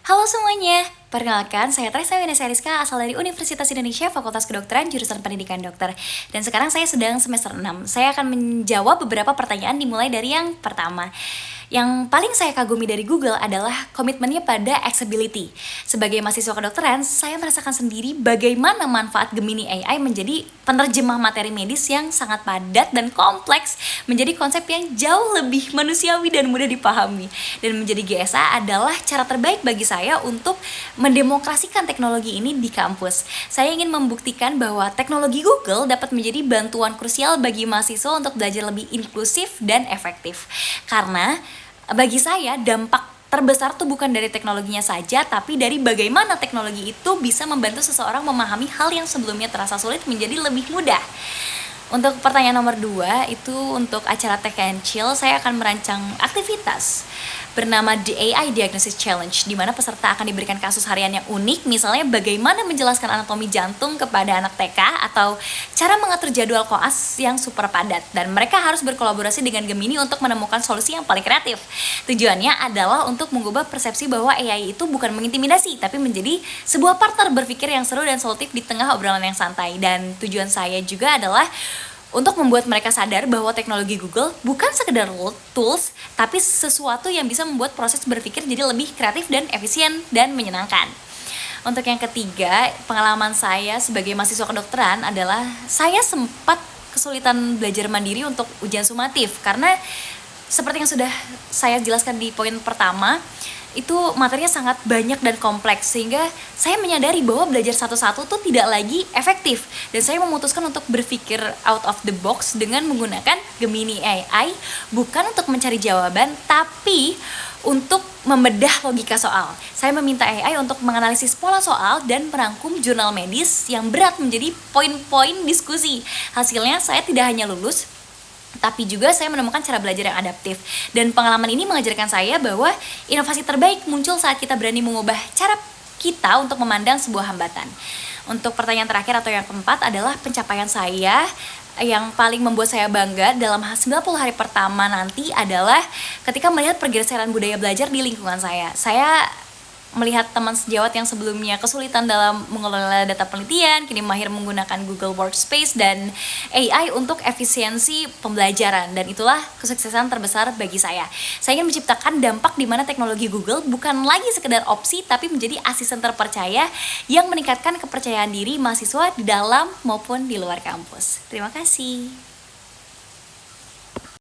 Halo semuanya, perkenalkan saya Tresa Wenesia Rizka asal dari Universitas Indonesia Fakultas Kedokteran Jurusan Pendidikan Dokter. Dan sekarang saya sedang semester 6. Saya akan menjawab beberapa pertanyaan dimulai dari yang pertama. Yang paling saya kagumi dari Google adalah komitmennya pada accessibility. Sebagai mahasiswa kedokteran, saya merasakan sendiri bagaimana manfaat Gemini AI menjadi penerjemah materi medis yang sangat padat dan kompleks menjadi konsep yang jauh lebih manusiawi dan mudah dipahami. Dan menjadi GSA adalah cara terbaik bagi saya untuk mendemokrasikan teknologi ini di kampus. Saya ingin membuktikan bahwa teknologi Google dapat menjadi bantuan krusial bagi mahasiswa untuk belajar lebih inklusif dan efektif. Karena bagi saya dampak terbesar tuh bukan dari teknologinya saja, tapi dari bagaimana teknologi itu bisa membantu seseorang memahami hal yang sebelumnya terasa sulit menjadi lebih mudah. Untuk pertanyaan nomor 2, itu untuk acara Tech and Chill, saya akan merancang aktivitas bernama The AI Diagnosis Challenge, di mana peserta akan diberikan kasus harian yang unik, misalnya bagaimana menjelaskan anatomi jantung kepada anak TK, atau cara mengatur jadwal koas yang super padat. Dan mereka harus berkolaborasi dengan Gemini untuk menemukan solusi yang paling kreatif. Tujuannya adalah untuk mengubah persepsi bahwa AI itu bukan mengintimidasi, tapi menjadi sebuah partner berpikir yang seru dan solutif di tengah obrolan yang santai. Dan tujuan saya juga adalah untuk membuat mereka sadar bahwa teknologi Google bukan sekedar tools, tapi sesuatu yang bisa membuat proses berpikir jadi lebih kreatif dan efisien dan menyenangkan. Untuk yang ketiga, pengalaman saya sebagai mahasiswa kedokteran adalah saya sempat kesulitan belajar mandiri untuk ujian sumatif, karena seperti yang sudah saya jelaskan di poin pertama, itu materinya sangat banyak dan kompleks, sehingga saya menyadari bahwa belajar satu-satu tuh tidak lagi efektif, dan saya memutuskan untuk berpikir out of the box dengan menggunakan Gemini AI, bukan untuk mencari jawaban, tapi untuk membedah logika soal. Saya meminta AI untuk menganalisis pola soal dan merangkum jurnal medis yang berat menjadi poin-poin diskusi. Hasilnya saya tidak hanya lulus, tapi juga saya menemukan cara belajar yang adaptif. Dan pengalaman ini mengajarkan saya bahwa inovasi terbaik muncul saat kita berani mengubah cara kita untuk memandang sebuah hambatan. Untuk pertanyaan terakhir atau yang keempat adalah pencapaian saya yang paling membuat saya bangga dalam 90 hari pertama nanti adalah ketika melihat pergeseran budaya belajar di lingkungan saya. Saya melihat teman sejawat yang sebelumnya kesulitan dalam mengelola data penelitian, kini mahir menggunakan Google Workspace dan AI untuk efisiensi pembelajaran, dan itulah kesuksesan terbesar bagi saya. Saya ingin menciptakan dampak di mana teknologi Google bukan lagi sekedar opsi, tapi menjadi asisten terpercaya yang meningkatkan kepercayaan diri mahasiswa di dalam maupun di luar kampus. Terima kasih.